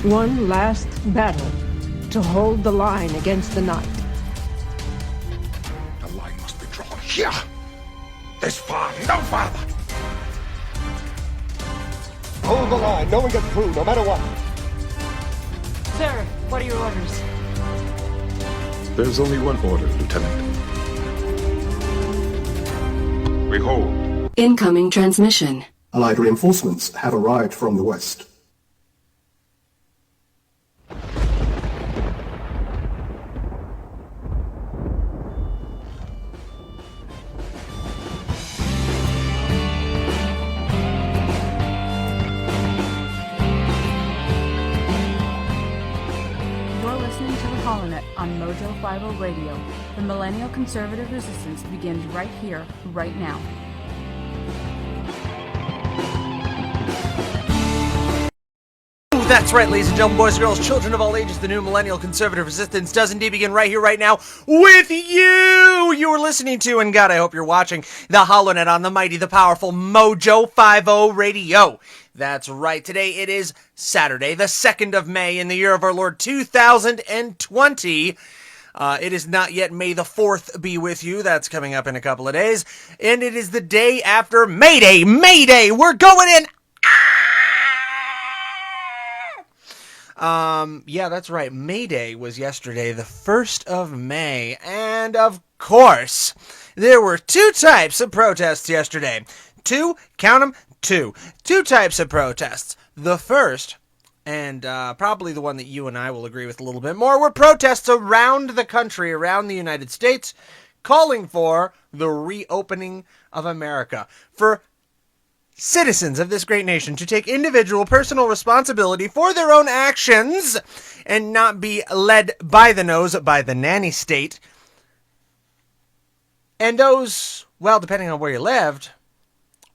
One last battle to hold the line against the night. The line must be drawn here. This far, no farther. Hold the line. No one gets through, no matter what. Sir, what are your orders? There's only one order, Lieutenant. We hold. Incoming transmission. Allied reinforcements have arrived from the west. On Mojo 50 Radio. The Millennial Conservative Resistance begins right here, right now. That's right, ladies and gentlemen, boys and girls, children of all ages, the new Millennial Conservative Resistance does indeed begin right here, right now, with you! You are listening to, and God, I hope you're watching, the HoloNet on the mighty, the powerful Mojo 50 Radio. That's right, today it is Saturday, the 2nd of May, in the year of our Lord 2020. It is not yet May the 4th be with you. That's coming up in a couple of days. And it is the day after Mayday. Mayday! We're going in! Yeah, that's right. Mayday was yesterday, the 1st of May. And of course, there were two types of protests yesterday. Count them, two types of protests. The first, and probably the one that you and I will agree with a little bit more, were protests around the country, around the United States, calling for the reopening of America. For citizens of this great nation to take individual personal responsibility for their own actions and not be led by the nose by the nanny state. And those, well, depending on where you lived,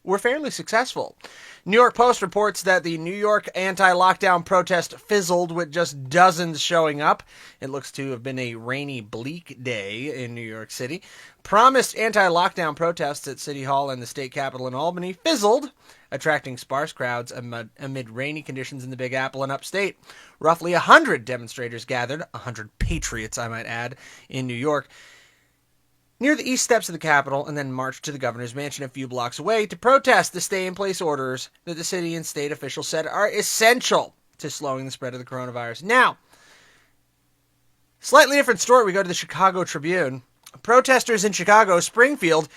were fairly successful. New York Post reports that the New York anti-lockdown protest fizzled with just dozens showing up. It looks to have been a rainy, bleak day in New York City. Promised anti-lockdown protests at City Hall and the state capitol in Albany fizzled, attracting sparse crowds amid rainy conditions in the Big Apple and upstate. Roughly 100 demonstrators gathered, 100 patriots, I might add, in New York, near the east steps of the Capitol, and then marched to the governor's mansion a few blocks away to protest the stay-in-place orders that the city and state officials said are essential to slowing the spread of the coronavirus. Now, slightly different story. We go to the Chicago Tribune. Protesters in Chicago, Springfield,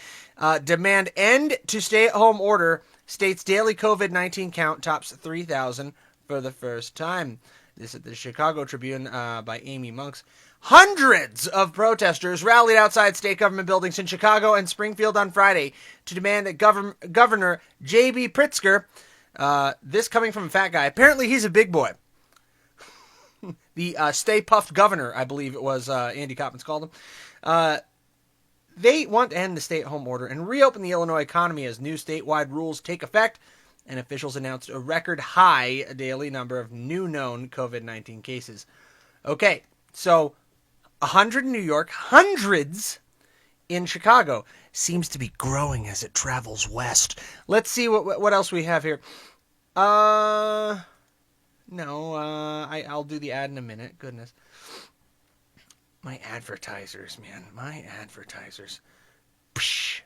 demand end to stay-at-home order. State's daily COVID-19 count tops 3,000 for the first time. This is the Chicago Tribune by Amy Monks. Hundreds of protesters rallied outside state government buildings in Chicago and Springfield on Friday to demand that Governor J.B. Pritzker, this coming from a fat guy, apparently he's a big boy. The Stay Puffed Governor, I believe it was Andy Coppins called him. They want to end the stay-at-home order and reopen the Illinois economy as new statewide rules take effect, and officials announced a record high daily number of new known COVID-19 cases. Okay, so 100 in New York, hundreds in Chicago. Seems to be growing as it travels west. Let's see what else we have here. I'll do the ad in a minute. Goodness. My advertisers, man. My advertisers. Psh.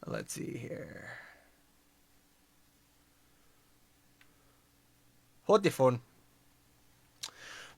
Let's see here. Hold the phone.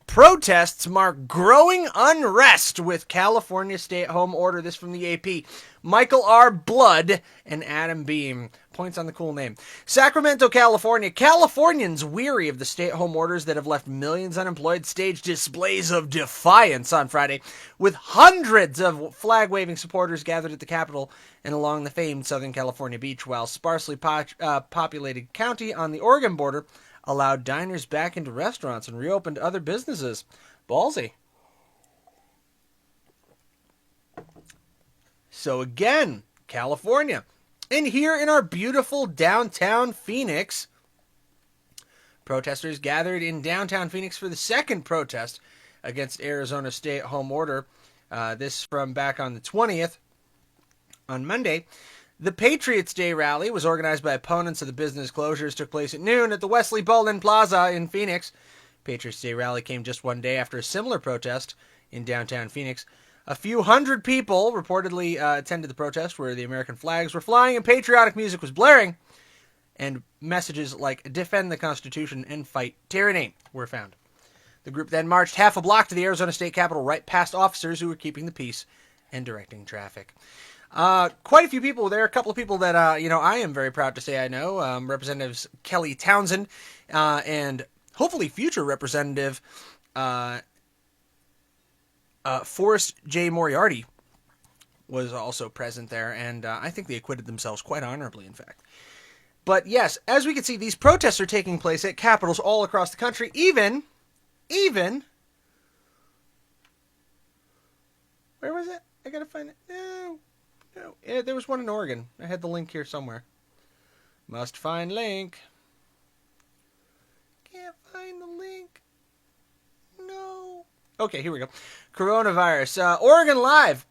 Protests mark growing unrest with California stay-at-home order. This from the AP. Michael R. Blood and Adam Beam. Points on the cool name. Sacramento, California. Californians weary of the stay-at-home orders that have left millions unemployed staged displays of defiance on Friday, with hundreds of flag-waving supporters gathered at the Capitol and along the famed Southern California beach, while sparsely populated county on the Oregon border allowed diners back into restaurants and reopened other businesses. Ballsy. So again, California. And here in our beautiful downtown Phoenix, protesters gathered in downtown Phoenix for the second protest against Arizona's stay-at-home order. This from back on the 20th. On Monday, The Patriots Day rally was organized by opponents of the business closures, took place at noon at the Wesley Bowlin Plaza in Phoenix. Patriots Day rally came just one day after a similar protest in downtown Phoenix. A few hundred people reportedly attended the protest where the American flags were flying and patriotic music was blaring, and messages like defend the Constitution and fight tyranny were found. The group then marched half a block to the Arizona State Capitol right past officers who were keeping the peace and directing traffic. Quite a few people were there. A couple of people that, I am very proud to say I know. Representatives Kelly Townsend and hopefully future Representative Forrest J. Moriarty was also present there, and I think they acquitted themselves quite honorably, in fact. But yes, as we can see, these protests are taking place at capitals all across the country, even, where was it? I gotta find it. No. Yeah, there was one in Oregon. I had the link here somewhere. Must find link. Can't find the link. No. Okay, here we go. Coronavirus. Oregon Live.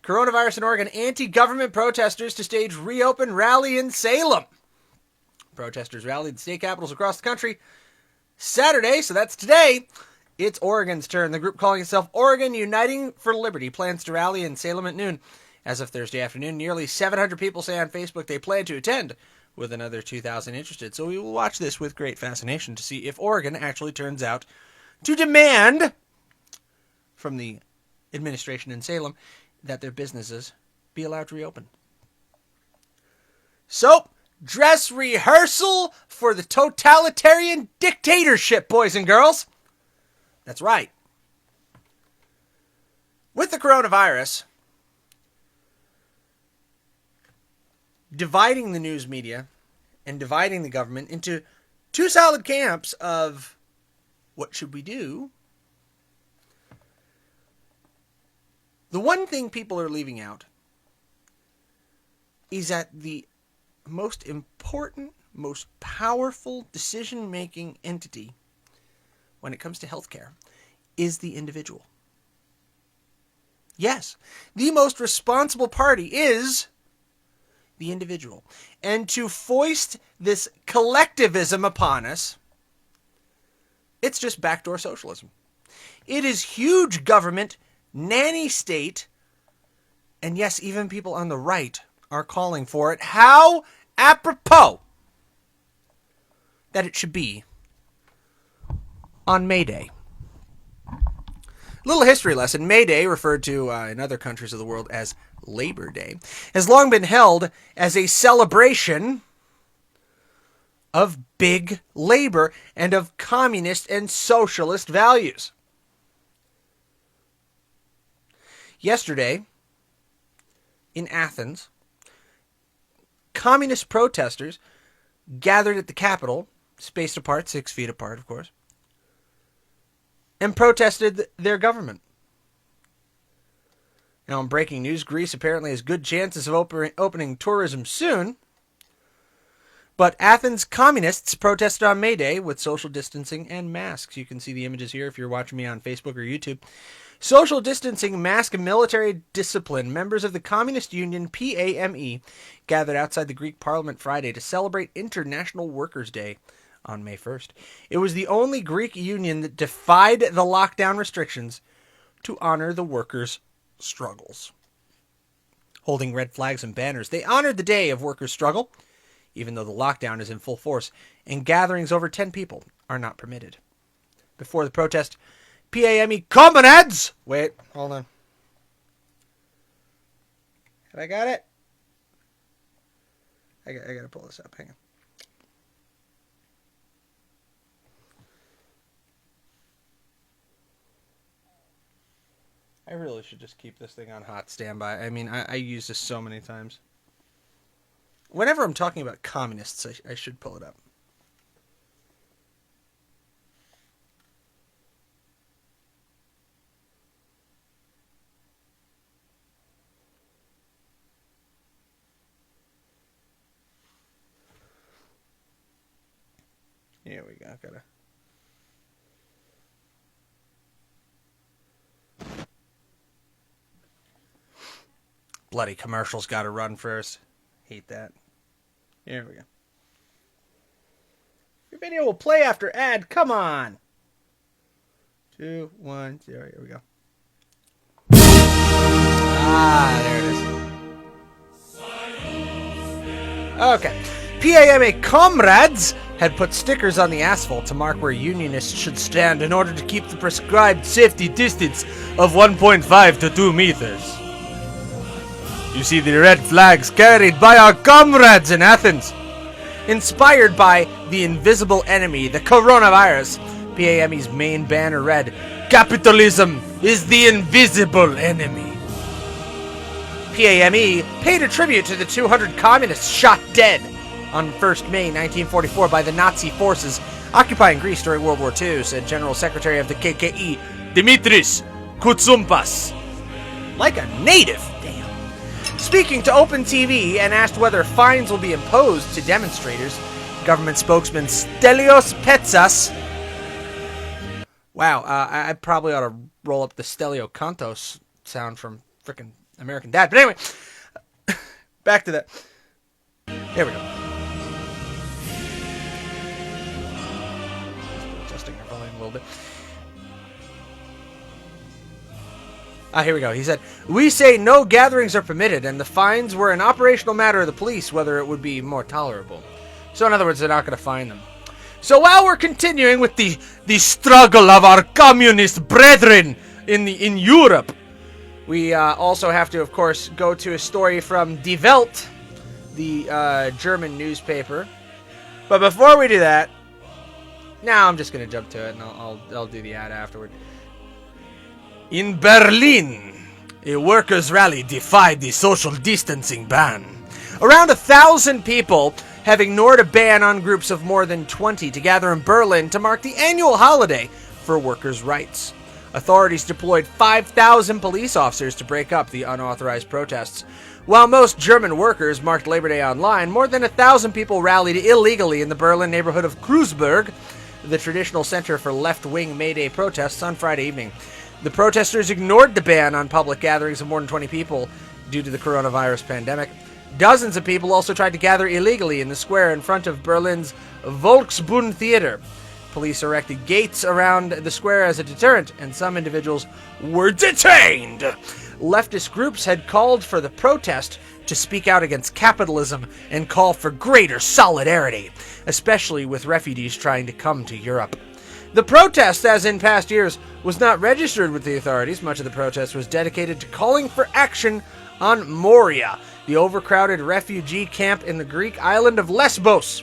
Coronavirus in Oregon. Anti-government protesters to stage reopen rally in Salem. Protesters rallied the state capitals across the country Saturday, so that's today. It's Oregon's turn. The group calling itself Oregon Uniting for Liberty plans to rally in Salem at noon. As of Thursday afternoon, nearly 700 people say on Facebook they plan to attend, with another 2,000 interested. So we will watch this with great fascination to see if Oregon actually turns out to demand from the administration in Salem that their businesses be allowed to reopen. So, dress rehearsal for the totalitarian dictatorship, boys and girls. That's right. With the coronavirus dividing the news media and dividing the government into two solid camps of what should we do? The one thing people are leaving out is that the most important, most powerful decision-making entity when it comes to healthcare is the individual. Yes, the most responsible party is the individual. And to foist this collectivism upon us, it's just backdoor socialism. It is huge government, nanny state, and yes, even people on the right are calling for it. How apropos that it should be on Mayday. Little history lesson. Mayday, referred to in other countries of the world as Labor Day, has long been held as a celebration of big labor and of communist and socialist values. Yesterday, in Athens, communist protesters gathered at the Capitol, spaced apart, 6 feet apart, of course, and protested their government. Now, in breaking news, Greece apparently has good chances of opening tourism soon. But Athens communists protested on May Day with social distancing and masks. You can see the images here if you're watching me on Facebook or YouTube. Social distancing, mask, and military discipline. Members of the Communist Union, PAME, gathered outside the Greek Parliament Friday to celebrate International Workers' Day on May 1st. It was the only Greek union that defied the lockdown restrictions to honor the workers' struggles. Holding red flags and banners, they honored the day of workers' struggle, even though the lockdown is in full force, and gatherings over 10 people are not permitted. Before the protest, PAME comrades! Wait, hold on. Have I got it? I gotta pull this up, hang on. I really should just keep this thing on hot standby. I mean, I use this so many times. Whenever I'm talking about communists, I should pull it up. Here we go. Gotta. Bloody commercials got to run first. Hate that. Here we go. Your video will play after ad. Come on. 2, 1, 0. Here we go. Ah, there it is. Okay. PAMA comrades had put stickers on the asphalt to mark where unionists should stand in order to keep the prescribed safety distance of 1.5 to 2 meters. You see the red flags carried by our comrades in Athens. Inspired by the invisible enemy, the coronavirus, PAME's main banner read, "Capitalism is the invisible enemy." PAME paid a tribute to the 200 communists shot dead on 1st May 1944 by the Nazi forces occupying Greece during World War II, said General Secretary of the KKE, Dimitris Koutsoupas. Like a native, damn. Speaking to Open TV and asked whether fines will be imposed to demonstrators, government spokesman Stelios Petsas. Wow, I probably ought to roll up the Stelio Cantos sound from frickin' American Dad. But anyway, back to that. There we go. Adjusting our volume a little bit. Here we go. He said, "We say no gatherings are permitted, and the fines were an operational matter of the police, whether it would be more tolerable." So in other words, they're not going to fine them. So while we're continuing with the struggle of our communist brethren in Europe, we also have to, of course, go to a story from Die Welt, the German newspaper. But before we do that, now I'm just going to jump to it, and I'll do the ad afterward. In Berlin, a workers' rally defied the social distancing ban. Around 1,000 people have ignored a ban on groups of more than 20 to gather in Berlin to mark the annual holiday for workers' rights. Authorities deployed 5,000 police officers to break up the unauthorized protests. While most German workers marked Labor Day online, more than 1,000 people rallied illegally in the Berlin neighborhood of Kreuzberg, the traditional center for left-wing Mayday protests, on Friday evening. The protesters ignored the ban on public gatherings of more than 20 people due to the coronavirus pandemic. Dozens of people also tried to gather illegally in the square in front of Berlin's Volksbund Theater. Police erected gates around the square as a deterrent, and some individuals were detained. Leftist groups had called for the protest to speak out against capitalism and call for greater solidarity, especially with refugees trying to come to Europe. The protest, as in past years, was not registered with the authorities. Much of the protest was dedicated to calling for action on Moria, the overcrowded refugee camp in the Greek island of Lesbos.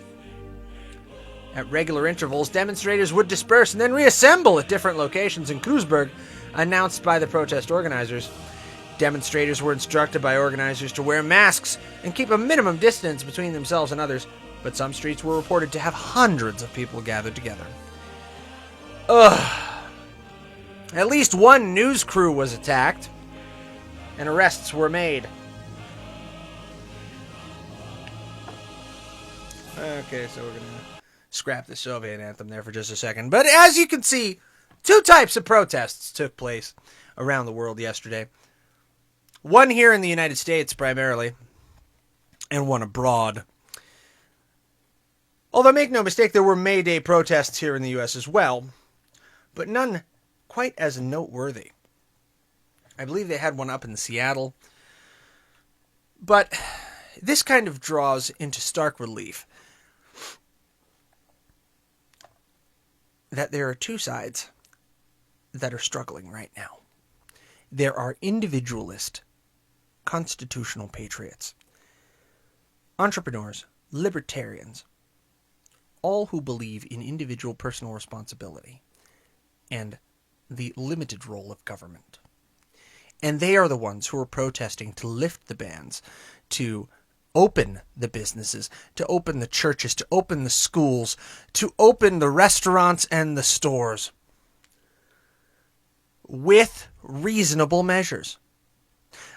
At regular intervals, demonstrators would disperse and then reassemble at different locations in Kreuzberg, announced by the protest organizers. Demonstrators were instructed by organizers to wear masks and keep a minimum distance between themselves and others, but some streets were reported to have hundreds of people gathered together. At least one news crew was attacked, and arrests were made. Okay, so we're going to scrap the Soviet anthem there for just a second. But as you can see, two types of protests took place around the world yesterday. One here in the United States primarily, and one abroad. Although make no mistake, there were May Day protests here in the U.S. as well, but none quite as noteworthy. I believe they had one up in Seattle. But this kind of draws into stark relief that there are two sides that are struggling right now. There are individualist, constitutional patriots, entrepreneurs, libertarians, all who believe in individual personal responsibility and the limited role of government. And they are the ones who are protesting to lift the bans, to open the businesses, to open the churches, to open the schools, to open the restaurants and the stores with reasonable measures.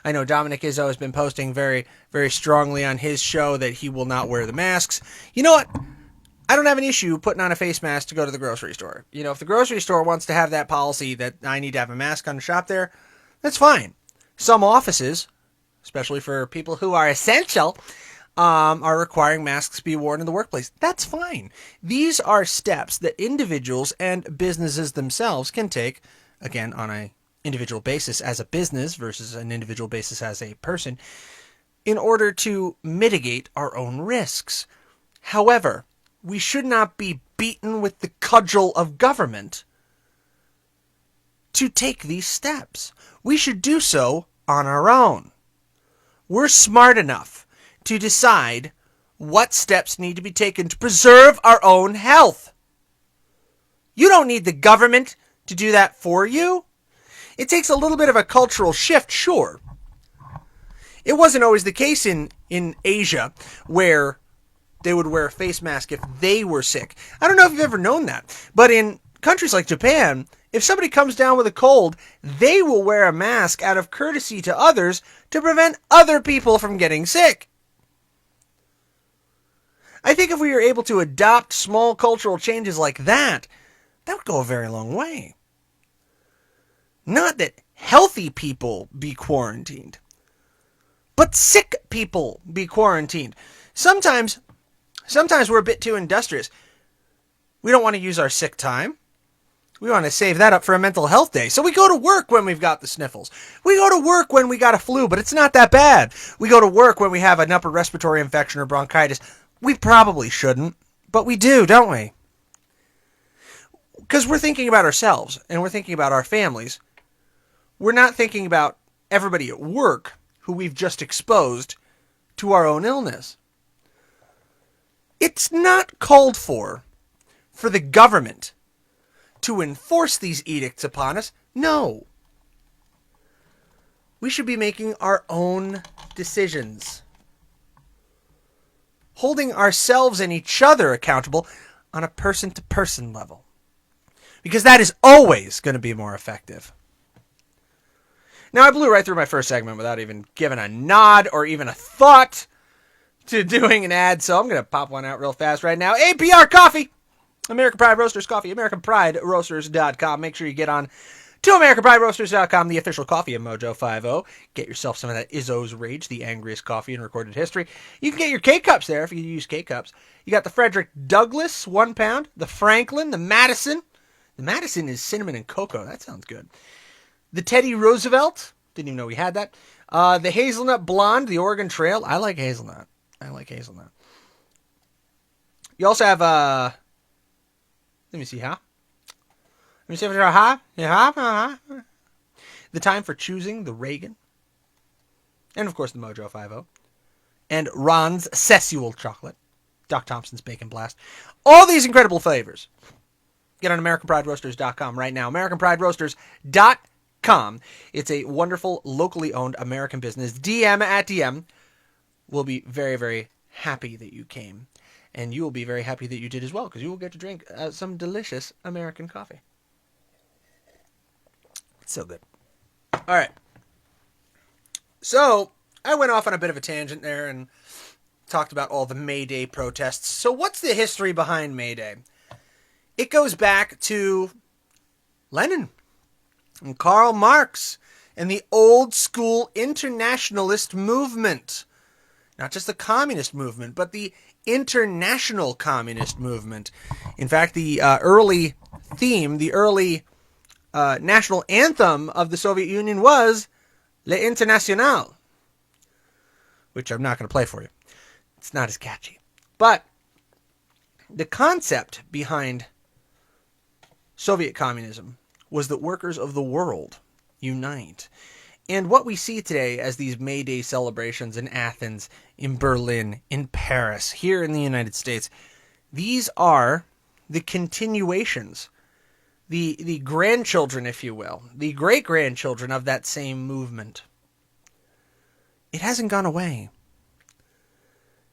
I know Dominic Izzo has been posting very, very strongly on his show that he will not wear the masks. You know what? I don't have an issue putting on a face mask to go to the grocery store. You know, if the grocery store wants to have that policy that I need to have a mask on to shop there, that's fine. Some offices especially for people who are essential, are requiring masks be worn in the workplace. That's fine. These are steps that individuals and businesses themselves can take, again, on an individual basis as a business versus an individual basis as a person, in order to mitigate our own risks. However, we should not be beaten with the cudgel of government to take these steps. We should do so on our own. We're smart enough to decide what steps need to be taken to preserve our own health. You don't need the government to do that for you. It takes a little bit of a cultural shift, sure. It wasn't always the case in Asia where they would wear a face mask if they were sick. I don't know if you've ever known that, but in countries like Japan, if somebody comes down with a cold, they will wear a mask out of courtesy to others to prevent other people from getting sick. I think if we were able to adopt small cultural changes like that, that would go a very long way. Not that healthy people be quarantined, but sick people be quarantined. Sometimes we're a bit too industrious. We don't want to use our sick time. We want to save that up for a mental health day. So we go to work when we've got the sniffles. We go to work when we got a flu, but it's not that bad. We go to work when we have an upper respiratory infection or bronchitis. We probably shouldn't, but we do, don't we? Because we're thinking about ourselves and we're thinking about our families. We're not thinking about everybody at work who we've just exposed to our own illness. It's not called for the government to enforce these edicts upon us. No. We should be making our own decisions. Holding ourselves and each other accountable on a person-to-person level. Because that is always going to be more effective. Now, I blew right through my first segment without even giving a nod or even a thought to doing an ad, so I'm going to pop one out real fast right now. APR Coffee! American Pride Roasters Coffee, AmericanPrideRoasters.com. Make sure you get on to AmericanPrideRoasters.com, the official coffee of Mojo 50. Get yourself some of that Izzo's Rage, the angriest coffee in recorded history. You can get your K-Cups there if you use K-Cups. You got the Frederick Douglass, 1 pound, the Franklin, the Madison. The Madison is cinnamon and cocoa. That sounds good. The Teddy Roosevelt. Didn't even know we had that. The Hazelnut Blonde, the Oregon Trail. I like hazelnut. You also have, let me see, huh? Let me see if it's huh? Yeah, The Time for Choosing, the Reagan. And, of course, the Mojo 50. And Ron's Sessual Chocolate. Doc Thompson's Bacon Blast. All these incredible flavors. Get on AmericanPrideRoasters.com right now. AmericanPrideRoasters.com. It's a wonderful, locally owned American business. DM at DM. We'll be very, very happy that you came. And you will be very happy that you did as well, because you will get to drink some delicious American coffee. It's so good. All right. So, I went off on a bit of a tangent there and talked about all the Mayday protests. So, what's the history behind Mayday? It goes back to Lenin and Karl Marx and the old school internationalist movement. Not just the communist movement, but the international communist movement. In fact, the early theme, the early national anthem of the Soviet Union was L'Internationale, which I'm not going to play for you. It's not as catchy. But the concept behind Soviet communism was that workers of the world unite. And what we see today as these May Day celebrations in Athens, in Berlin, in Paris, here in the United States, these are the continuations, the grandchildren, if you will, the great-grandchildren of that same movement. It hasn't gone away.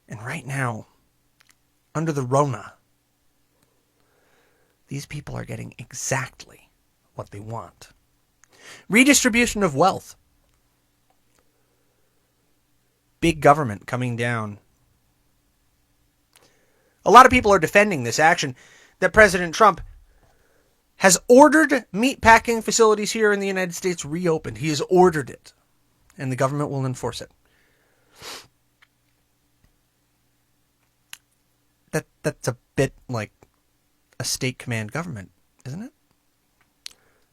And right now, under the Rona, these people are getting exactly what they want. Redistribution of wealth. Big government coming down. A lot of people are defending this action that President Trump has ordered meatpacking facilities here in the United States reopened. He has ordered it, and the government will enforce it. That's a bit like a state command government, isn't it?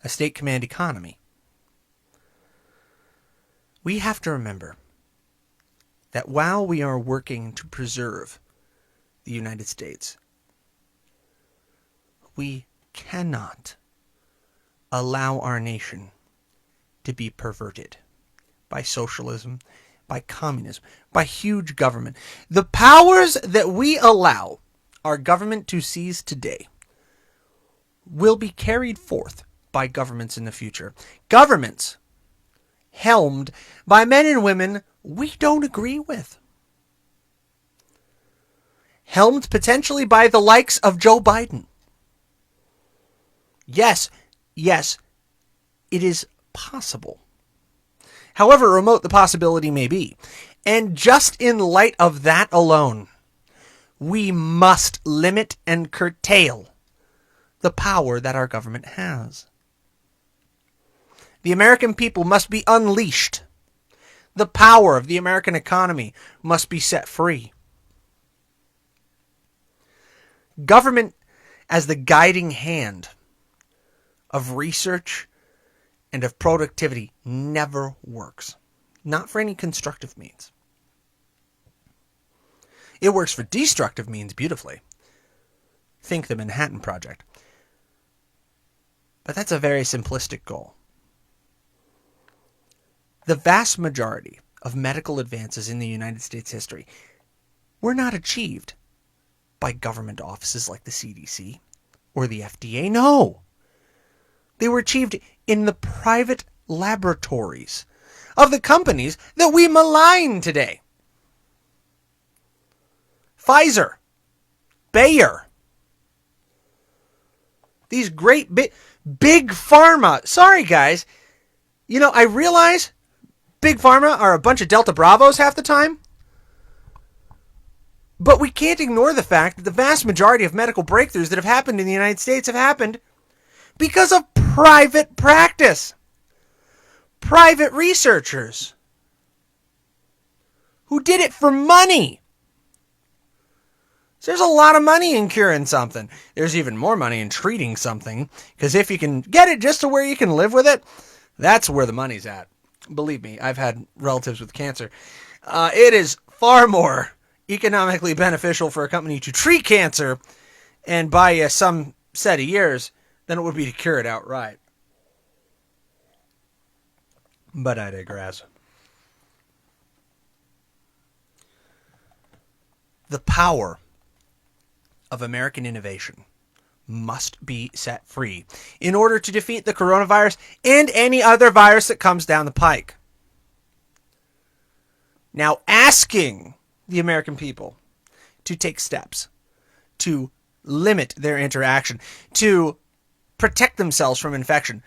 A state command economy. We have to remember that while we are working to preserve the United States, we cannot allow our nation to be perverted by socialism, by communism, by huge government. The powers that we allow our government to seize today will be carried forth by governments in the future. Governments helmed by men and women we don't agree with. Helmed potentially by the likes of Joe Biden. Yes, it is possible. However remote the possibility may be. And just in light of that alone, we must limit and curtail the power that our government has. The American people must be unleashed. The power of the American economy must be set free. Government as the guiding hand of research and of productivity never works. Not for any constructive means. It works for destructive means beautifully. Think the Manhattan Project. But that's a very simplistic goal. The vast majority of medical advances in the United States history were not achieved by government offices like the CDC or the FDA. No. They were achieved in the private laboratories of the companies that we malign today. Pfizer, Bayer, these great big pharma. Sorry, guys. You know, I realize big pharma are a bunch of Delta Bravos half the time. But we can't ignore the fact that the vast majority of medical breakthroughs that have happened in the United States have happened because of private practice. Private researchers who did it for money. So there's a lot of money in curing something. There's even more money in treating something. Because if you can get it just to where you can live with it, that's where the money's at. Believe me, I've had relatives with cancer. It is far more economically beneficial for a company to treat cancer and buy you some set of years than it would be to cure it outright. But I digress. The power of American innovation must be set free in order to defeat the coronavirus and any other virus that comes down the pike. Now, asking the American people to take steps to limit their interaction, to protect themselves from infection,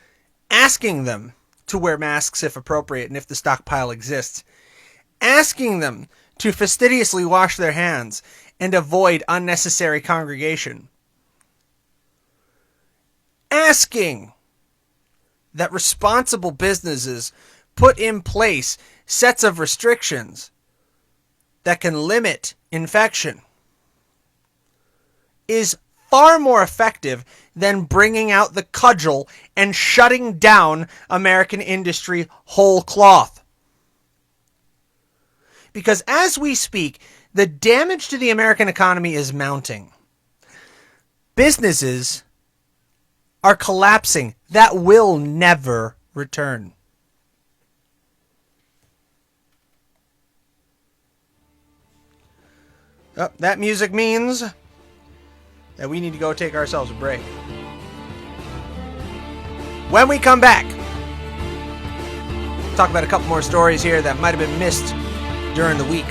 asking them to wear masks if appropriate and if the stockpile exists, asking them to fastidiously wash their hands and avoid unnecessary congregation, asking that responsible businesses put in place sets of restrictions that can limit infection is far more effective than bringing out the cudgel and shutting down American industry whole cloth. Because as we speak, the damage to the American economy is mounting. Businesses are collapsing that will never return. Oh, that music means that we need to go take ourselves a break. When we come back, talk about a couple more stories here that might have been missed during the week.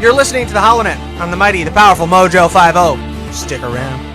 You're listening to the Holonet on the mighty, the powerful Mojo 50. Stick around.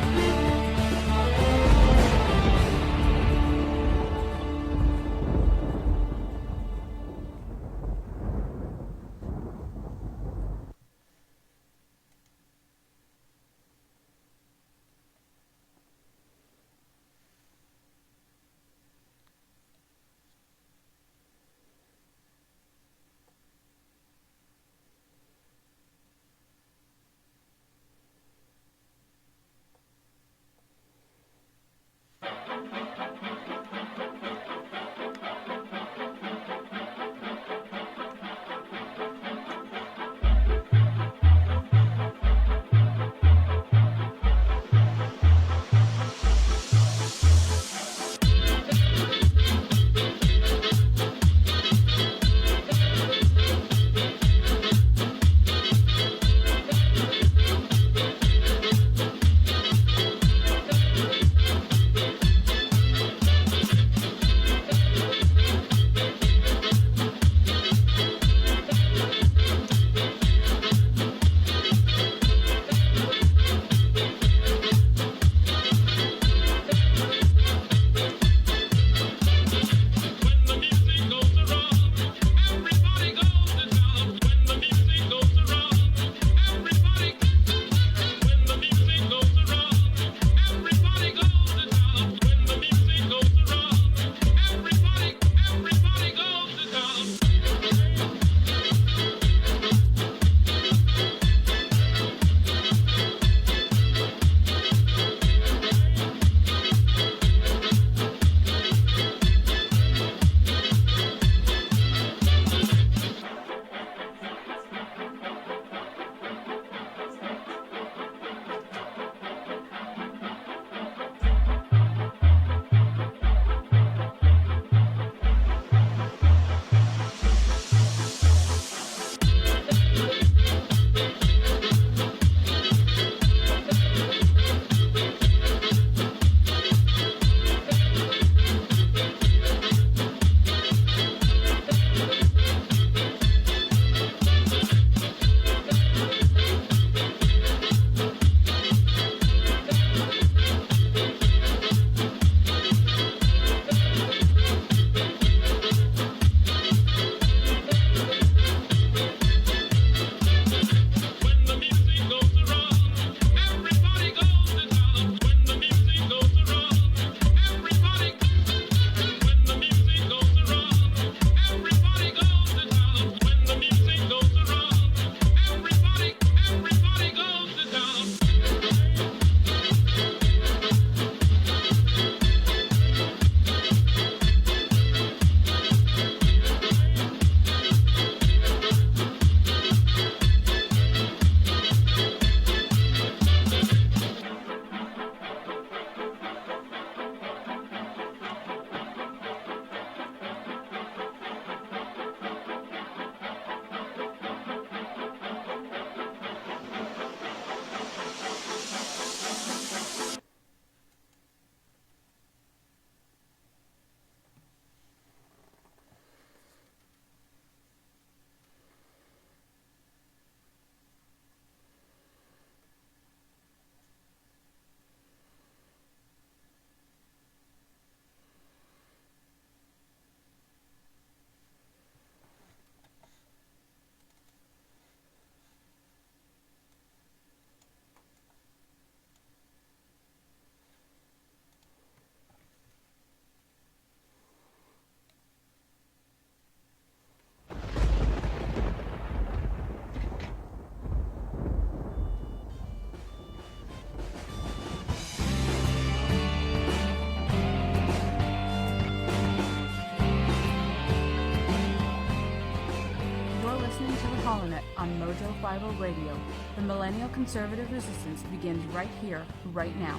listening to the HoloNet on Mojo 50 Radio. The Millennial Conservative Resistance begins right here, right now.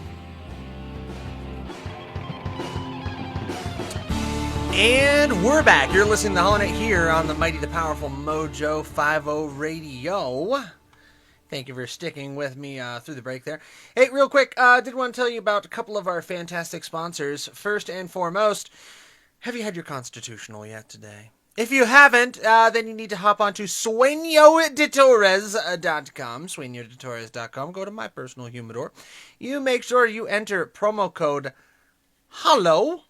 And we're back. You're listening to the HoloNet here on the mighty, the powerful Mojo 50 Radio. Thank you for sticking with me through the break there. Hey, real quick, did want to tell you about a couple of our fantastic sponsors. First and foremost, have you had your constitutional yet today? If you haven't, then you need to hop onto sueñodetores.com, sueñodetores.com. Go to my personal humidor. You make sure you enter promo code HOLLOW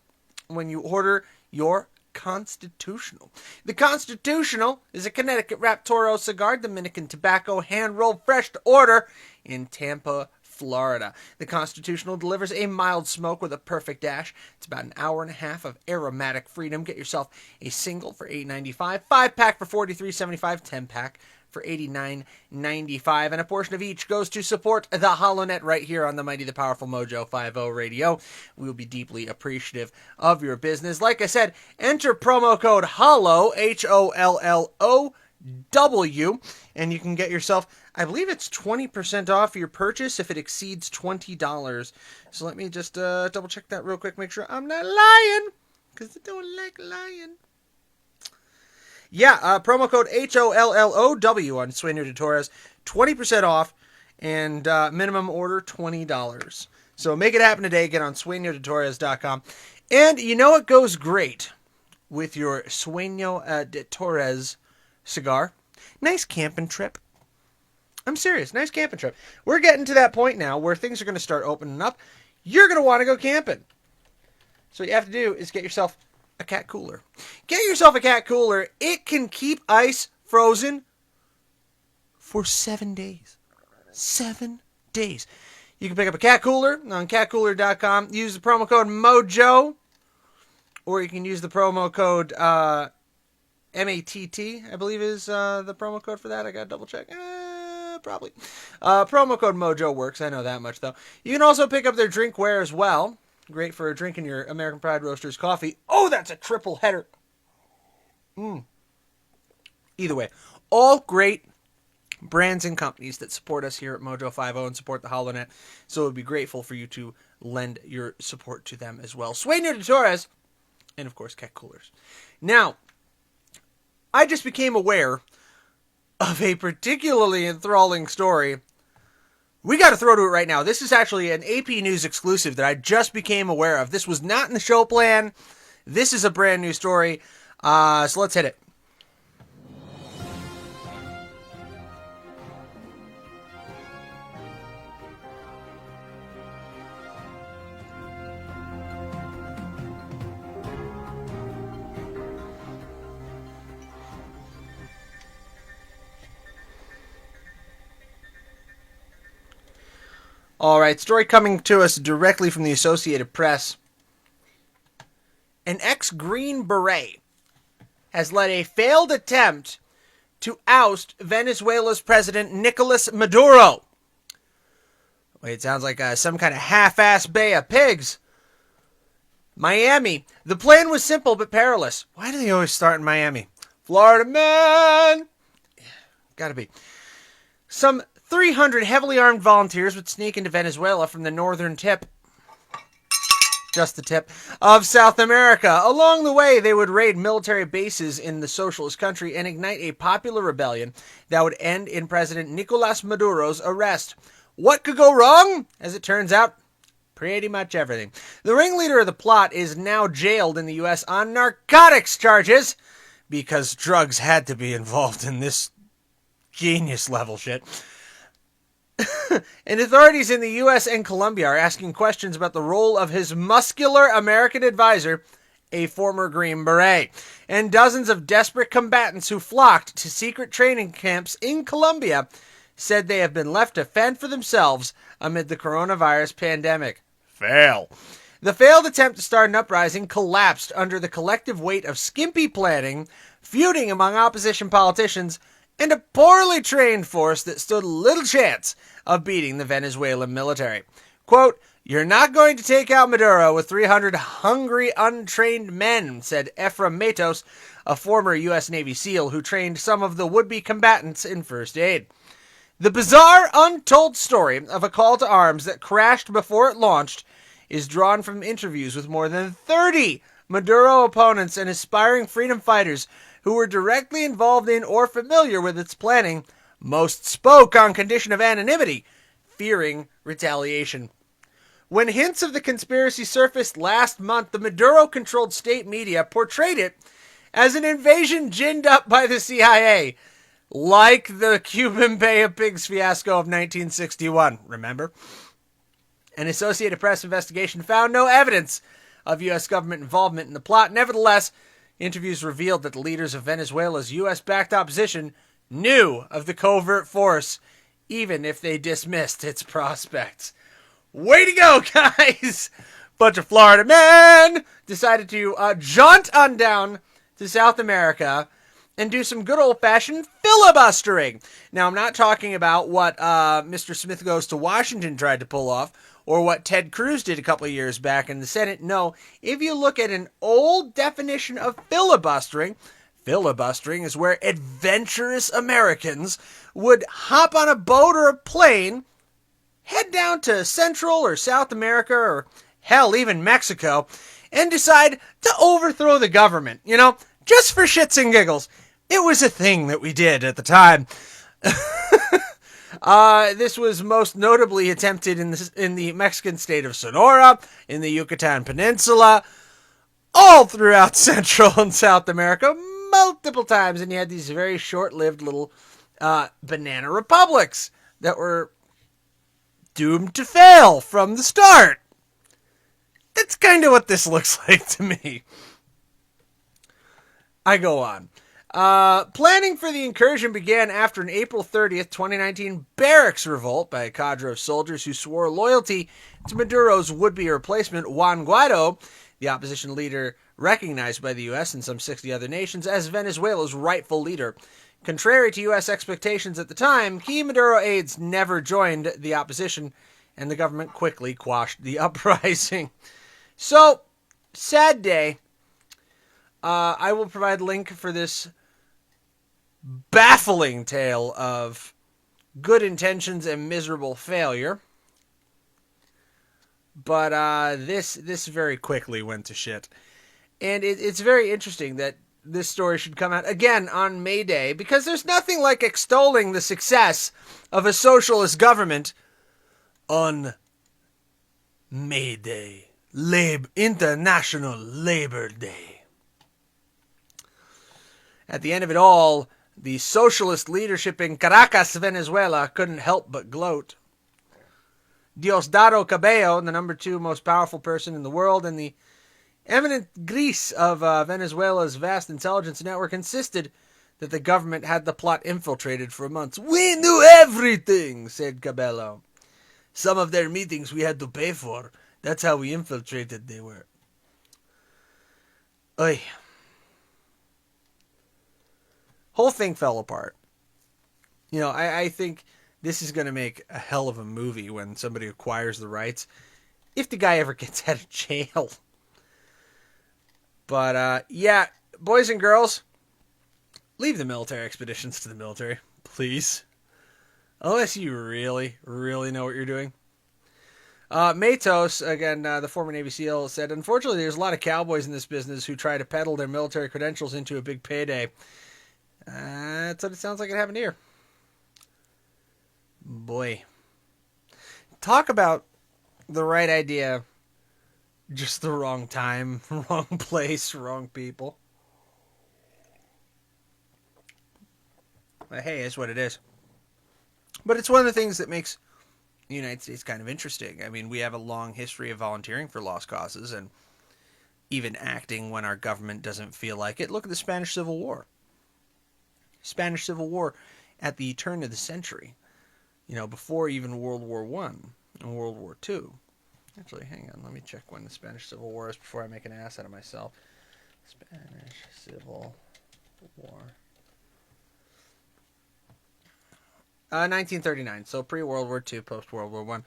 when you order your Constitutional. The Constitutional is a Connecticut Wrapped Toro cigar, Dominican tobacco, hand-rolled fresh to order in Tampa, Florida. The Constitutional delivers a mild smoke with a perfect dash. It's about an hour and a half of aromatic freedom. Get yourself a single for $8.95, 5-pack for $43.75, 10-pack for $89.95, and a portion of each goes to support the HoloNet right here on the mighty, the powerful Mojo 50 Radio. We will be deeply appreciative of your business. Like I said, enter promo code HOLLOW, HOLLOW, and you can get yourself, I believe it's 20% off your purchase if it exceeds $20. So let me just double check that real quick, make sure I'm not lying, because I don't like lying. Yeah, promo code HOLLOW on Sueño de Torres, 20% off, and minimum order $20. So make it happen today. Get on sueñodetores.com. And you know what goes great with your Sueño de Torres cigar? Nice camping trip. I'm serious, nice camping trip. We're getting to that point now where things are going to start opening up. You're going to want to go camping. So what you have to do is get yourself a cat cooler. Get yourself a cat cooler. It can keep ice frozen for 7 days. 7 days. You can pick up a cat cooler on catcooler.com. Use the promo code MOJO. Or you can use the promo code MATT, I believe is the promo code for that. I got to double check. Probably. Promo code MOJO works. I know that much, though. You can also pick up their drinkware as well. Great for drinking your American Pride Roasters coffee. Oh, that's a triple header. Either way, all great brands and companies that support us here at Mojo 50 and support the HoloNet. So it would be grateful for you to lend your support to them as well. Sueño de Torres, and of course, Cat Coolers. Now, I just became aware of a particularly enthralling story. We got to throw to it right now. This is actually an AP News exclusive that I just became aware of. This was not in the show plan. This is a brand new story. So let's hit it. All right, story coming to us directly from the Associated Press. An ex-Green Beret has led a failed attempt to oust Venezuela's President Nicolas Maduro. Wait, it sounds like some kind of half-ass Bay of Pigs. Miami. The plan was simple but perilous. Why do they always start in Miami? Florida man! Gotta be. Some 300 heavily armed volunteers would sneak into Venezuela from the northern tip, just the tip, of South America. Along the way, they would raid military bases in the socialist country and ignite a popular rebellion that would end in President Nicolas Maduro's arrest. What could go wrong? As it turns out, pretty much everything. The ringleader of the plot is now jailed in the U.S. on narcotics charges, because drugs had to be involved in this genius level shit. And authorities in the U.S. and Colombia are asking questions about the role of his muscular American advisor, a former Green Beret, and dozens of desperate combatants who flocked to secret training camps in Colombia said they have been left to fend for themselves amid the coronavirus pandemic. Fail. The failed attempt to start an uprising collapsed under the collective weight of skimpy planning, feuding among opposition politicians, and a poorly trained force that stood little chance of beating the Venezuelan military. Quote, "You're not going to take out Maduro with 300 hungry, untrained men," said Efraim Matos, a former U.S. Navy SEAL who trained some of the would-be combatants in first aid. The bizarre, untold story of a call to arms that crashed before it launched is drawn from interviews with more than 30 Maduro opponents and aspiring freedom fighters who were directly involved in or familiar with its planning. Most spoke on condition of anonymity, fearing retaliation. When hints of the conspiracy surfaced last month, the Maduro-controlled state media portrayed it as an invasion ginned up by the CIA, like the Cuban Bay of Pigs fiasco of 1961, remember? An Associated Press investigation found no evidence of U.S. government involvement in the plot. Nevertheless, interviews revealed that the leaders of Venezuela's U.S.-backed opposition knew of the covert force, even if they dismissed its prospects. Way to go, guys! Bunch of Florida men decided to jaunt on down to South America and do some good old-fashioned filibustering. Now, I'm not talking about what Mr. Smith Goes to Washington tried to pull off, or what Ted Cruz did a couple of years back in the Senate. No, if you look at an old definition of filibustering is where adventurous Americans would hop on a boat or a plane, head down to Central or South America, or hell, even Mexico, and decide to overthrow the government, just for shits and giggles. It was a thing that we did at the time. This was most notably attempted in the Mexican state of Sonora, in the Yucatan Peninsula, all throughout Central and South America, multiple times, and you had these very short-lived little banana republics that were doomed to fail from the start. That's kind of what this looks like to me. I go on. Planning for the incursion began after an April 30th, 2019 barracks revolt by a cadre of soldiers who swore loyalty to Maduro's would-be replacement, Juan Guaido, the opposition leader recognized by the U.S. and some 60 other nations as Venezuela's rightful leader. Contrary to U.S. expectations at the time, key Maduro aides never joined the opposition, and the government quickly quashed the uprising. So, sad day. I will provide a link for this baffling tale of good intentions and miserable failure. But this very quickly went to shit. And it's very interesting that this story should come out again on Mayday, because there's nothing like extolling the success of a socialist government on Mayday, International Labor Day. At the end of it all, the socialist leadership in Caracas, Venezuela, couldn't help but gloat. Diosdado Cabello, the number 2 most powerful person in the world, and the eminent Gris of Venezuela's vast intelligence network, insisted that the government had the plot infiltrated for months. "We knew everything," said Cabello. "Some of their meetings we had to pay for. That's how we infiltrated they were." Oy. Whole thing fell apart. I think this is going to make a hell of a movie when somebody acquires the rights, if the guy ever gets out of jail. But, yeah, boys and girls, leave the military expeditions to the military, please. Unless you really, really know what you're doing. Matos, again, the former Navy SEAL, said, "Unfortunately, there's a lot of cowboys in this business who try to peddle their military credentials into a big payday." That's what it sounds like it happened here. Boy. Talk about the right idea, just the wrong time, wrong place, wrong people. But hey, it's what it is. But it's one of the things that makes the United States kind of interesting. I mean, we have a long history of volunteering for lost causes and even acting when our government doesn't feel like it. Look at the Spanish Civil War. Spanish Civil War at the turn of the century. Before even World War I and World War II. Actually, hang on. Let me check when the Spanish Civil War is before I make an ass out of myself. Spanish Civil War. 1939. So pre-World War II, post-World War I.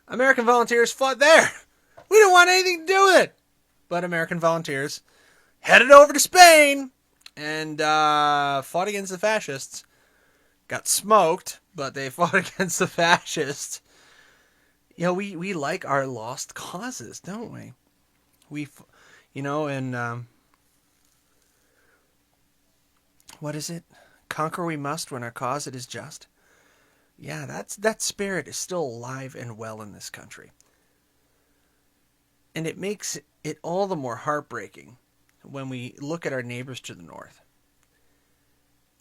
American volunteers fought there. We didn't want anything to do with it. But American volunteers headed over to Spain and fought against the fascists. Got smoked, but they fought against the fascists. You know, we like our lost causes, don't we? What is it? Conquer we must when our cause it is just. Yeah, that spirit is still alive and well in this country. And it makes it all the more heartbreaking when we look at our neighbors to the north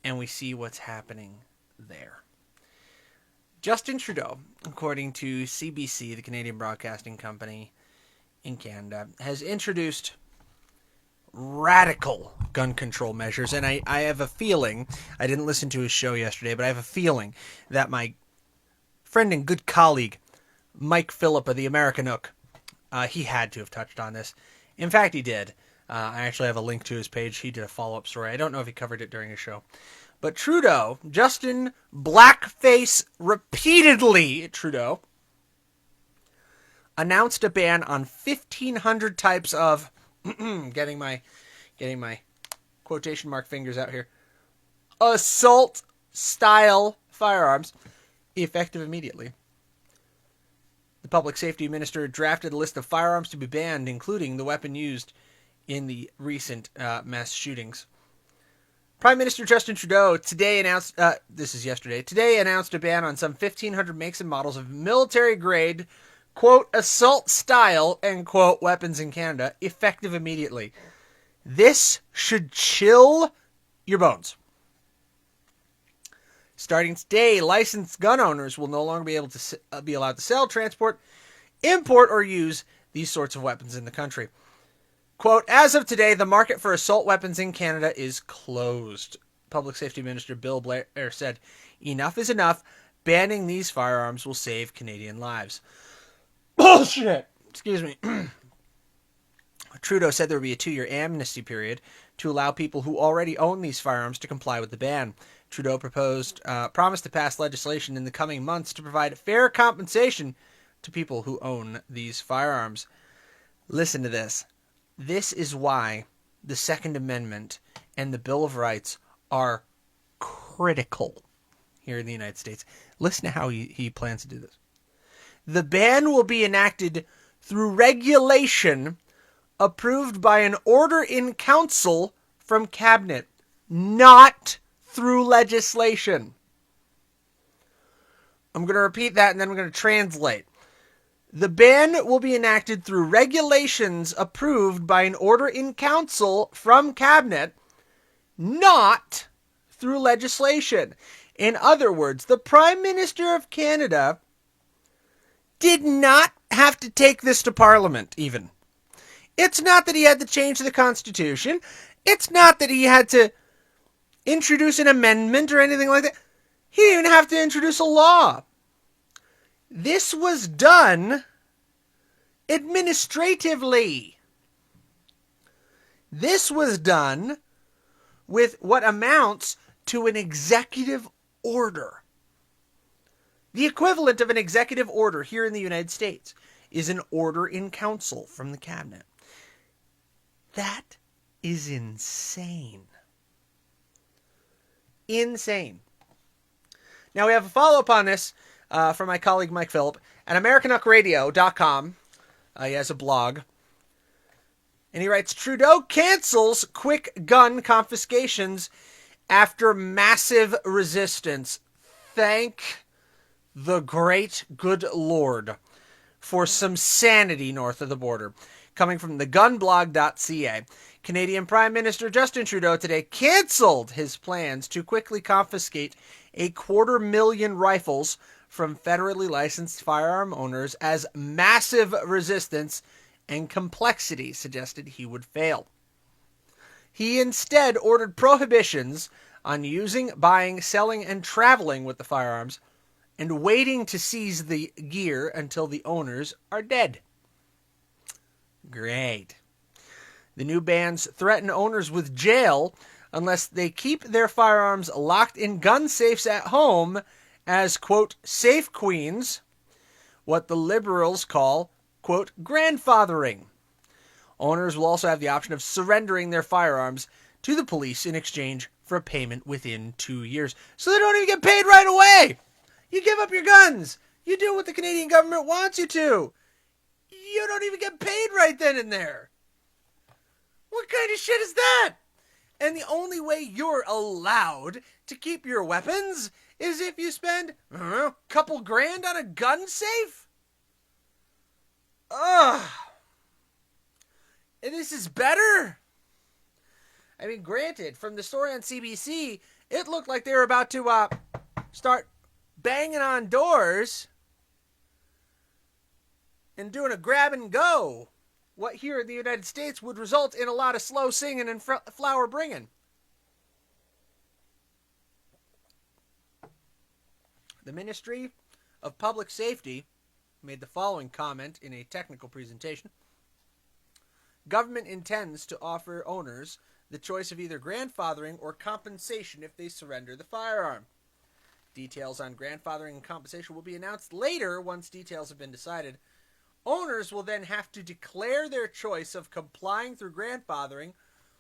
and we see what's happening there. Justin Trudeau, according to CBC, the Canadian Broadcasting Company in Canada, has introduced radical gun control measures. And I have a feeling, I didn't listen to his show yesterday, but I have a feeling that my friend and good colleague, Mike Phillip of the American Nook, he had to have touched on this. In fact, he did. I actually have a link to his page. He did a follow-up story. I don't know if he covered it during his show. But Trudeau, Justin Blackface repeatedly Trudeau, announced a ban on 1,500 types of, getting my quotation mark fingers out here, assault-style firearms, effective immediately. The public safety minister drafted a list of firearms to be banned, including the weapon used in the recent mass shootings. Prime Minister Justin Trudeau today announced, today announced a ban on some 1,500 makes and models of military-grade, quote, assault-style, end quote, weapons in Canada, effective immediately. This should chill your bones. Starting today, licensed gun owners will no longer be able to be allowed to sell, transport, import, or use these sorts of weapons in the country. Quote, as of today, the market for assault weapons in Canada is closed. Public Safety Minister Bill Blair said, enough is enough. Banning these firearms will save Canadian lives. Bullshit! Excuse me. Trudeau said there would be a 2-year amnesty period to allow people who already own these firearms to comply with the ban. Trudeau promised to pass legislation in the coming months to provide fair compensation to people who own these firearms. Listen to this. This is why the Second Amendment and the Bill of Rights are critical here in the United States. Listen to how he plans to do this. The ban will be enacted through regulation approved by an order in council from Cabinet, not through legislation. I'm going to repeat that and then I'm going to translate. The ban will be enacted through regulations approved by an order in council from Cabinet, not through legislation. In other words, the Prime Minister of Canada did not have to take this to Parliament, even. It's not that he had to change the Constitution. It's not that he had to introduce an amendment or anything like that. He didn't even have to introduce a law. This was done administratively. This was done with what amounts to an executive order. The equivalent of an executive order here in the United States is an order in council from the Cabinet. That is insane. Insane. Now we have a follow-up on this from my colleague Mike Phillip at AmericanUckradio.com. He has a blog. And he writes, Trudeau cancels quick gun confiscations after massive resistance. Thank the great good Lord for some sanity north of the border. Coming from thegunblog.ca, Canadian Prime Minister Justin Trudeau today canceled his plans to quickly confiscate 250,000 rifles from federally licensed firearm owners as massive resistance and complexity suggested he would fail. He instead ordered prohibitions on using, buying, selling, and traveling with the firearms, and waiting to seize the gear until the owners are dead. Great. The new bans threaten owners with jail unless they keep their firearms locked in gun safes at home as, quote, safe queens, what the Liberals call, quote, grandfathering. Owners will also have the option of surrendering their firearms to the police in exchange for a payment within 2 years. So they don't even get paid right away. You give up your guns. You do what the Canadian government wants you to. You don't even get paid right then and there. What kind of shit is that? And the only way you're allowed to keep your weapons is if you spend, I don't know, a couple grand on a gun safe? Ugh. And this is better? I mean, granted, from the story on CBC, it looked like they were about to start banging on doors and doing a grab and go. What here in the United States would result in a lot of slow singing and flower bringing. The Ministry of Public Safety made the following comment in a technical presentation. Government intends to offer owners the choice of either grandfathering or compensation if they surrender the firearm. Details on grandfathering and compensation will be announced later once details have been decided. Owners will then have to declare their choice of complying through grandfathering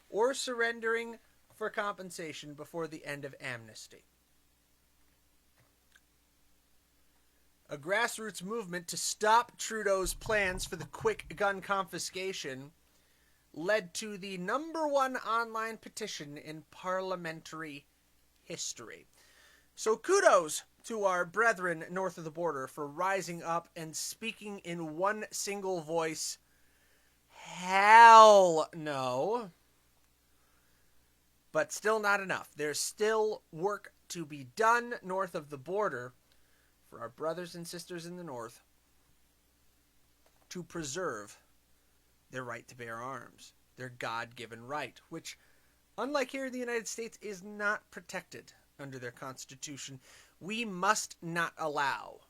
or surrendering for compensation before the end of amnesty. A grassroots movement to stop Trudeau's plans for the quick gun confiscation led to the #1 online petition in parliamentary history. So kudos to our brethren north of the border for rising up and speaking in one single voice. Hell no. But still not enough. There's still work to be done north of the border for our brothers and sisters in the north to preserve their right to bear arms, their God-given right, which, unlike here in the United States, is not protected under their Constitution. We must not allow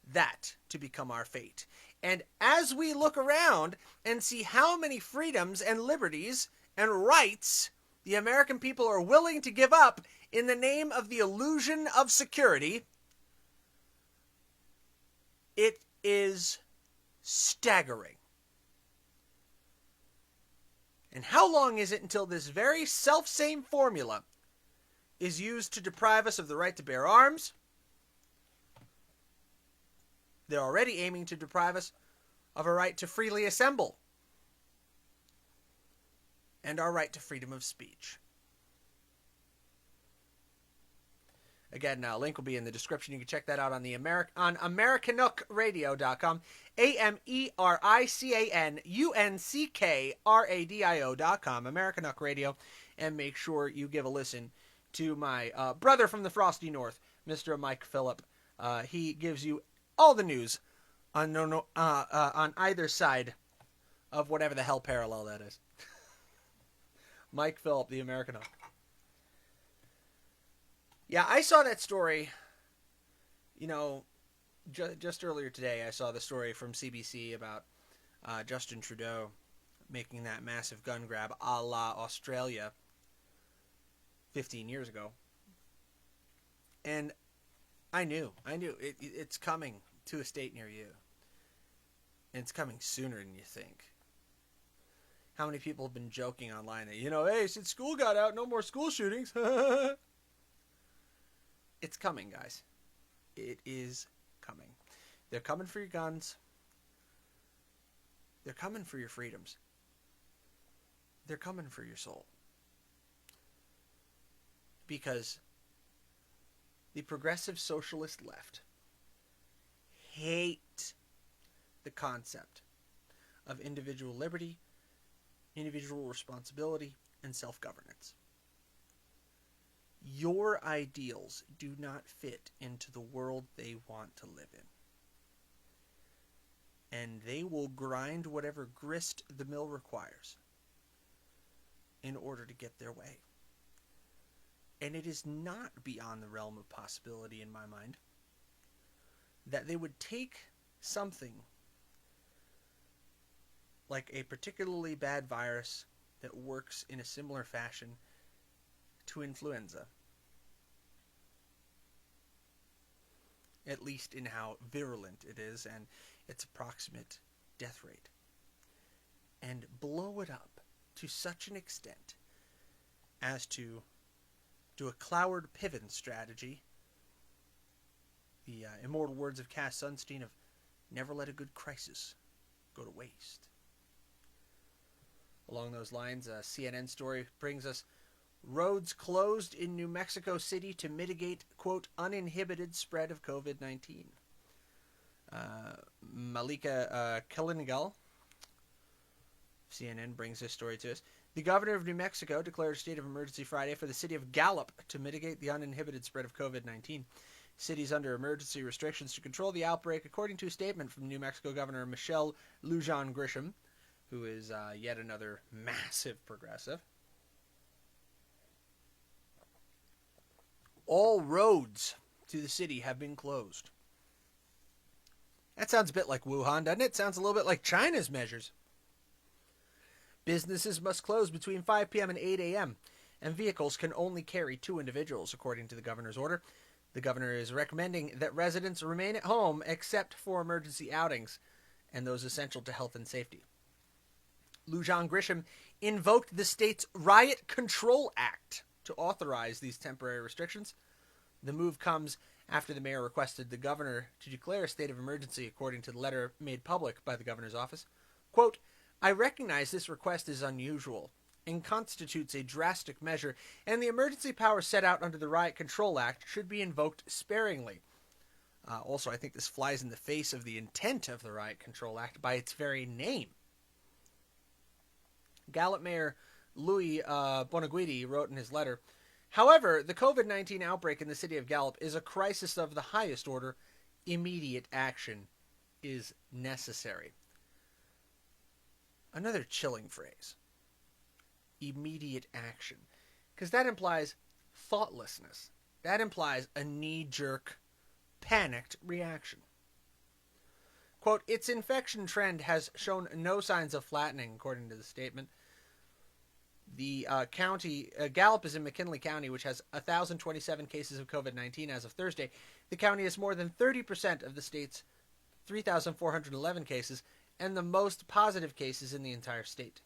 that to become our fate. And as we look around and see how many freedoms and liberties and rights the American people are willing to give up in the name of the illusion of security, it is staggering. And how long is it until this very self-same formula is used to deprive us of the right to bear arms? They're already aiming to deprive us of a right to freely assemble and our right to freedom of speech. Again, a link will be in the description. You can check that out on on AmericanUnkRadio.com, AmericanUnkRadio.com, American Unk Radio, and make sure you give a listen to my brother from the Frosty North, Mr. Mike Phillip. He gives you all the news on either side of whatever the hell parallel that is. Mike Phillip, the American Unk. Yeah, I saw that story, just earlier today. I saw the story from CBC about Justin Trudeau making that massive gun grab a la Australia 15 years ago. And I knew it's coming to a state near you. And it's coming sooner than you think. How many people have been joking online that, hey, since school got out, no more school shootings. It's coming, guys. It is coming. They're coming for your guns. They're coming for your freedoms. They're coming for your soul. Because the progressive socialist left hate the concept of individual liberty, individual responsibility, and self-governance. Your ideals do not fit into the world they want to live in. And they will grind whatever grist the mill requires in order to get their way. And it is not beyond the realm of possibility in my mind that they would take something like a particularly bad virus that works in a similar fashion to influenza, at least in how virulent it is and its approximate death rate, and blow it up to such an extent as to do a Cloward Piven strategy. The immortal words of Cass Sunstein of never let a good crisis go to waste. Along those lines, a CNN story brings us roads closed in New Mexico City to mitigate, quote, uninhibited spread of COVID-19. Malika Kalinigal, CNN, brings this story to us. The governor of New Mexico declared a state of emergency Friday for the city of Gallup to mitigate the uninhibited spread of COVID-19. Cities under emergency restrictions to control the outbreak, according to a statement from New Mexico Governor Michelle Lujan Grisham, who is yet another massive progressive. All roads to the city have been closed. That sounds a bit like Wuhan, doesn't it? Sounds a little bit like China's measures. Businesses must close between 5 p.m. and 8 a.m., and vehicles can only carry 2 individuals, according to the governor's order. The governor is recommending that residents remain at home except for emergency outings and those essential to health and safety. Lujan Grisham invoked the state's Riot Control Act to authorize these temporary restrictions. The move comes after the mayor requested the governor to declare a state of emergency, according to the letter made public by the governor's office. Quote, I recognize this request is unusual and constitutes a drastic measure, and the emergency powers set out under the Riot Control Act should be invoked sparingly. Also, I think this flies in the face of the intent of the Riot Control Act by its very name. Gallup Mayor Louis Bonaguidi wrote in his letter, however, the COVID-19 outbreak in the city of Gallup is a crisis of the highest order. Immediate action is necessary. Another chilling phrase. Immediate action. Because that implies thoughtlessness. That implies a knee-jerk, panicked reaction. Quote, its infection trend has shown no signs of flattening, according to the statement. The county, Gallup is in McKinley County, which has 1,027 cases of COVID-19 as of Thursday. The county has more than 30% of the state's 3,411 cases and the most positive cases in the entire state.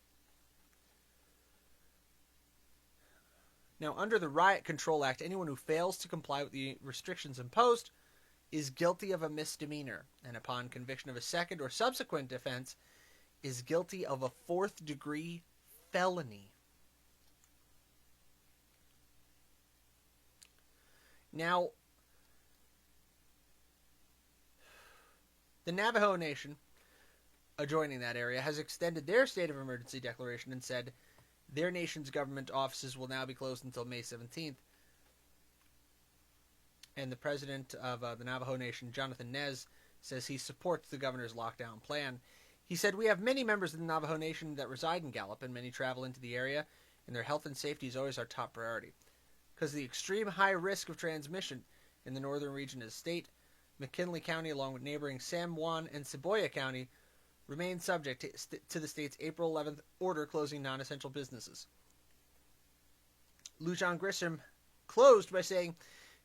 Now, under the Riot Control Act, anyone who fails to comply with the restrictions imposed is guilty of a misdemeanor, and upon conviction of a second or subsequent offense, is guilty of a 4th-degree felony. Now, the Navajo Nation, adjoining that area, has extended their state of emergency declaration and said their nation's government offices will now be closed until May 17th. And the president of the Navajo Nation, Jonathan Nez, says he supports the governor's lockdown plan. He said, we have many members of the Navajo Nation that reside in Gallup, and many travel into the area, and their health and safety is always our top priority. Because of the extreme high risk of transmission in the northern region of the state, McKinley County, along with neighboring San Juan and Cebolla County, remain subject to the state's April 11th order closing non-essential businesses. Lujan Grisham closed by saying,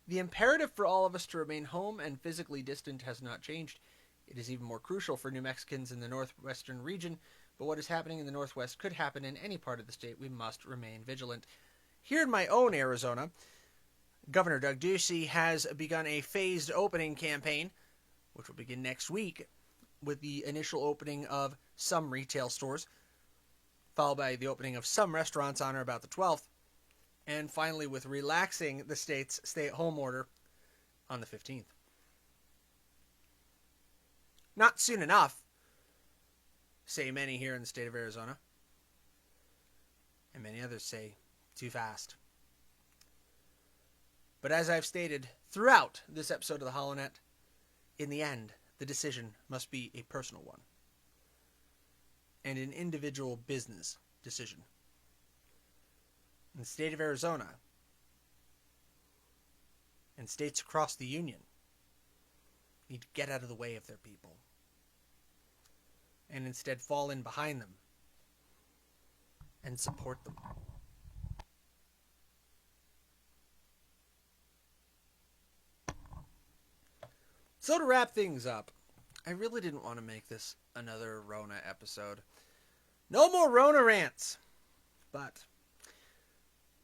the imperative for all of us to remain home and physically distant has not changed. It is even more crucial for New Mexicans in the northwestern region, but what is happening in the northwest could happen in any part of the state. We must remain vigilant. Here in my own Arizona, Governor Doug Ducey has begun a phased opening campaign, which will begin next week, with the initial opening of some retail stores, followed by the opening of some restaurants on or about the 12th, and finally with relaxing the state's stay-at-home order on the 15th. Not soon enough, say many here in the state of Arizona, and many others say too fast. But as I've stated throughout this episode of the HoloNet, in the end, the decision must be a personal one and an individual business decision. In the state of Arizona and states across the union need to get out of the way of their people and instead fall in behind them and support them. So to wrap things up, I really didn't want to make this another Rona episode. No more Rona rants. But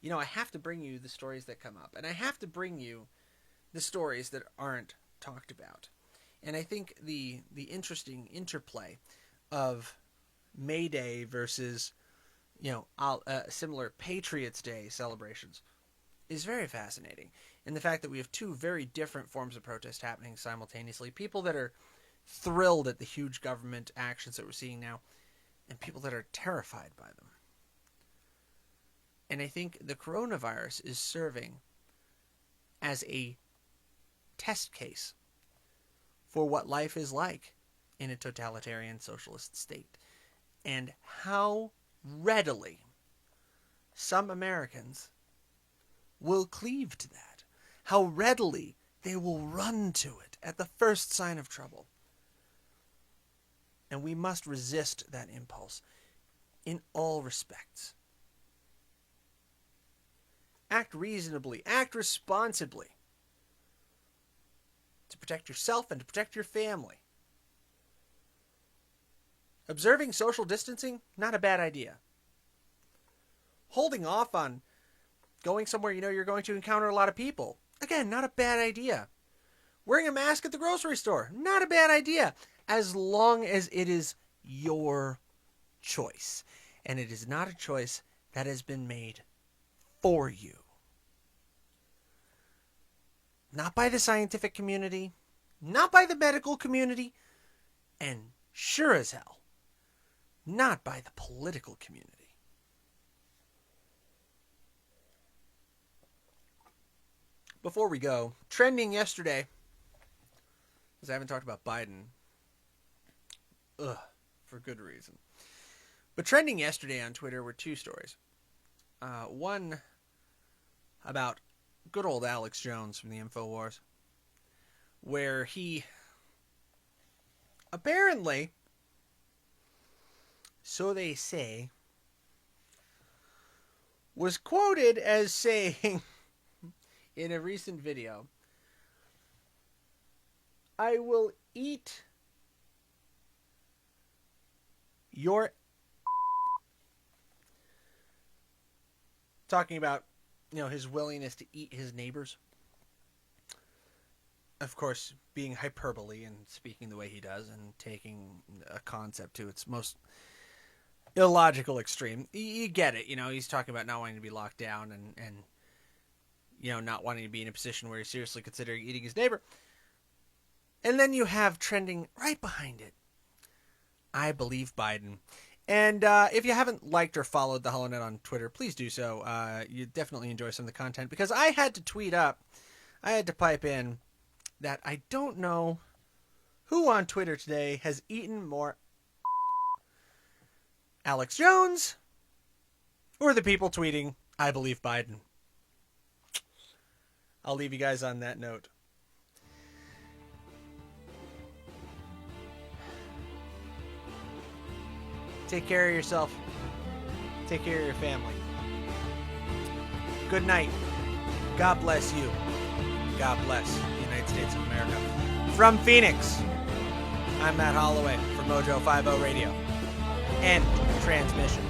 I have to bring you the stories that come up, and I have to bring you the stories that aren't talked about. And I think the interesting interplay of Mayday versus, similar Patriots Day celebrations is very fascinating. And the fact that we have two very different forms of protest happening simultaneously. People that are thrilled at the huge government actions that we're seeing now, and people that are terrified by them. And I think the coronavirus is serving as a test case for what life is like in a totalitarian socialist state, and how readily some Americans will cleave to that, how readily they will run to it at the first sign of trouble. And we must resist that impulse in all respects. Act reasonably, act responsibly to protect yourself and to protect your family. Observing social distancing, not a bad idea. Holding off on going somewhere you're going to encounter a lot of people, again, not a bad idea. Wearing a mask at the grocery store, not a bad idea, as long as it is your choice. And it is not a choice that has been made for you. Not by the scientific community, not by the medical community, and sure as hell, not by the political community. Before we go, trending yesterday, because I haven't talked about Biden, for good reason. But trending yesterday on Twitter were two stories. One about good old Alex Jones from the InfoWars, where he apparently, so they say, was quoted as saying in a recent video, "I will eat your..." Talking about, his willingness to eat his neighbors. Of course, being hyperbole and speaking the way he does and taking a concept to its most illogical extreme. You get it, he's talking about not wanting to be locked down and not wanting to be in a position where he's seriously considering eating his neighbor. And then you have trending right behind it, "I believe Biden." And if you haven't liked or followed the HoloNet on Twitter, please do so. You definitely enjoy some of the content, because I had to pipe in that I don't know who on Twitter today has eaten more Alex Jones or the people tweeting, "I believe Biden." I'll leave you guys on that note. Take care of yourself. Take care of your family. Good night. God bless you. God bless the United States of America. From Phoenix, I'm Matt Holloway for Mojo 50 Radio. End transmission.